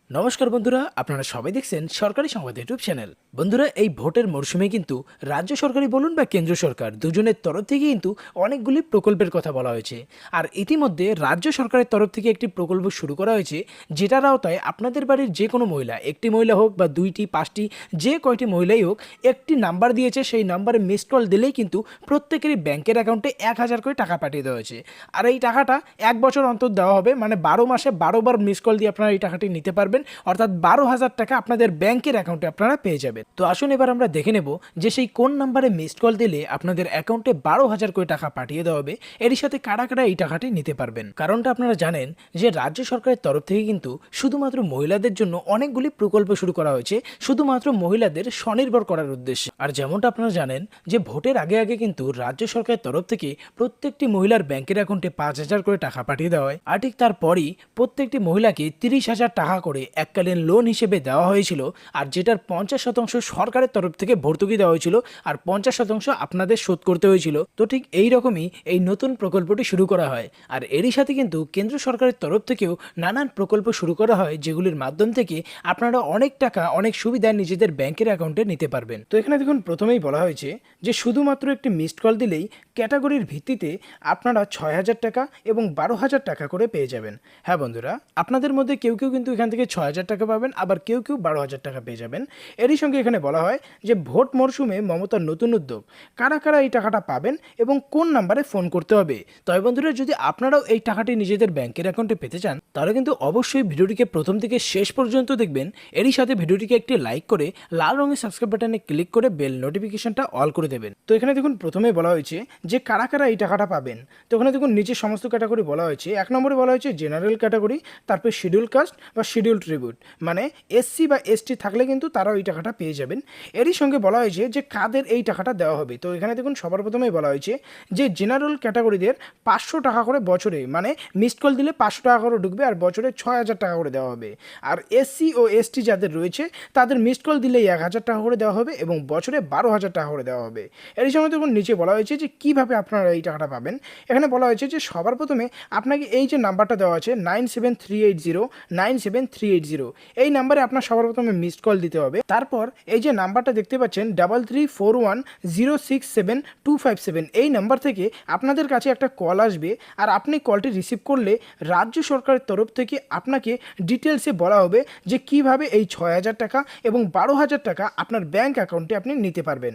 নমস্কার বন্ধুরা, আপনারা সবাই দেখছেন সরকারি সংবাদ ইউটিউব চ্যানেল। বন্ধুরা, এই ভোটের মরশুমে কিন্তু রাজ্য সরকারই বলুন বা কেন্দ্র সরকার দুজনের তরফ থেকে কিন্তু অনেকগুলি প্রকল্পের কথা বলা হয়েছে। আর ইতিমধ্যে রাজ্য সরকারের তরফ থেকে একটি প্রকল্প শুরু করা হয়েছে, যেটার আওতায় আপনাদের বাড়ির যে কোনো মহিলা, একটি মহিলা হোক বা দুইটি পাঁচটি, যে কয়টি মহিলাই হোক, একটি নাম্বার দিয়েছে, সেই নাম্বারে মিসড কল দিলেই কিন্তু প্রত্যেকেরই ব্যাংকের অ্যাকাউন্টে 1,000 করে টাকা পাঠিয়ে দেওয়া হয়েছে। আর এই টাকাটা 1 বছর অন্তর দেওয়া হবে, মানে 12 মাসে 12 বার মিসড কল দিয়ে আপনারা এই টাকাটি নিতে পারবেন, অর্থাৎ 12,000 টাকা আপনাদের ব্যাংকের অ্যাকাউন্টে আপনারা পেয়ে যাবেন। তো আসুন এবার আমরা দেখে নেব যে সেই কোন নাম্বারে মিসড কল দিলে আপনাদের অ্যাকাউন্টে 12,000 করে টাকা পাঠিয়ে দেওয়া হবে, এর সাথে কারা কারা এই টাকাটি নিতে পারবেন। কারণটা আপনারা জানেন যে রাজ্য সরকারের তরফ থেকে কিন্তু শুধুমাত্র মহিলাদের জন্য অনেকগুলি প্রকল্প শুরু করা হয়েছে, শুধুমাত্র মহিলাদের স্বনির্ভর করার উদ্দেশ্যে। আর যেমনটা আপনারা জানেন যে ভোটের আগে আগে কিন্তু রাজ্য সরকারের তরফ থেকে প্রত্যেকটি মহিলার ব্যাংকের অ্যাকাউন্টে 5,000 করে টাকা পাঠিয়ে দেওয়া হয়। আর ঠিক তারপরই প্রত্যেকটি মহিলাকে 30,000 টাকা করে এককালীন লোন হিসেবে দেওয়া হয়েছিল, আর যেটার 50% সরকারের তরফ থেকে ভর্তুকি দেওয়া হয়েছিল, আর 50% আপনাদের শোধ করতে হয়েছিল। তো ঠিক এই রকমই এই নতুন প্রকল্পটি শুরু করা হয়। আর এরই সাথে কিন্তু কেন্দ্র সরকারের তরফ থেকেও নানান প্রকল্প শুরু করা হয়, যেগুলির মাধ্যম থেকে আপনারা অনেক টাকা, অনেক সুবিধা নিজেদের ব্যাংকের অ্যাকাউন্টে নিতে পারবেন। তো এখানে দেখুন, প্রথমেই বলা হয়েছে যে শুধুমাত্র একটি মিসড কল দিলেই ক্যাটাগরির ভিত্তিতে আপনারা 6,000 টাকা এবং 12,000 টাকা করে পেয়ে যাবেন। হ্যাঁ বন্ধুরা, আপনাদের মধ্যে কেউ কেউ কিন্তু এখান থেকে 6,000 টাকা পাবেন, আবার কেউ কেউ 12,000 টাকা পেয়ে যাবেন। এরই সঙ্গে এখানে বলা হয় যে ভোট মরশুমে মমতার নতুন উদ্যোগ, কারা কারা এই টাকাটা পাবেন এবং কোন নাম্বারে ফোন করতে হবে। তবে বন্ধুরা, যদি আপনারাও এই টাকাটি নিজেদের ব্যাংকের অ্যাকাউন্টে পেতে চান, তাহলে কিন্তু অবশ্যই ভিডিওটিকে প্রথম থেকে শেষ পর্যন্ত দেখবেন। এরই সাথে ভিডিওটিকে একটি লাইক করে লাল রঙের সাবস্ক্রাইব বাটনে ক্লিক করে বেল নোটিফিকেশনটা অল করে দেবেন। তো এখানে দেখুন, প্রথমেই বলা হয়েছে যে কারা কারা এই টাকাটা পাবেন। তো এখানে দেখুন, নিচে সমস্ত ক্যাটাগরি বলা হয়েছে। 1 নম্বরে বলা হয়েছে জেনারেল ক্যাটাগরি, তারপর শিডিউল কাস্ট বা শিডিউল ট্রিবিউট, মানে এসসি বা এসটি থাকলে কিন্তু তারাও এই টাকাটা পেয়ে যাবেন। এরই সঙ্গে বলা হয়েছে যে কাদের এই টাকাটা দেওয়া হবে। তো এখানে দেখুন, সবার প্রথমেই বলা হয়েছে যে জেনারেল ক্যাটাগরিদের 500 টাকা করে বছরে, মানে মিসড কল দিলে 500 টাকা করে ঢুকবে, আর বছরে 6,000 টাকা করে দেওয়া হবে। আর এসসি ও এসটি যাদের রয়েছে তাদের মিসড কল দিলেই 1,000 টাকা করে দেওয়া হবে এবং বছরে 12,000 টাকা করে দেওয়া হবে। এরই সঙ্গে দেখুন, নিচে বলা হয়েছে যে কীভাবে আপনারা এই টাকাটা পাবেন। এখানে বলা হয়েছে যে সবার প্রথমে আপনাকে এই যে নাম্বারটা দেওয়া আছে 9738097380, এই নাম্বারে আপনার সবার প্রথমে মিসড কল দিতে হবে। তারপর এই যে নাম্বারটা দেখতে পাচ্ছেন 3341067257, এই নাম্বার থেকে আপনাদের কাছে একটা কল আসবে, আর আপনি কলটি রিসিভ করলে রাজ্য সরকারের তরফ থেকে আপনাকে ডিটেলসে বলা হবে যে কিভাবে এই 6,000 টাকা এবং 12,000 টাকা আপনার ব্যাংক অ্যাকাউন্টে আপনি নিতে পারবেন।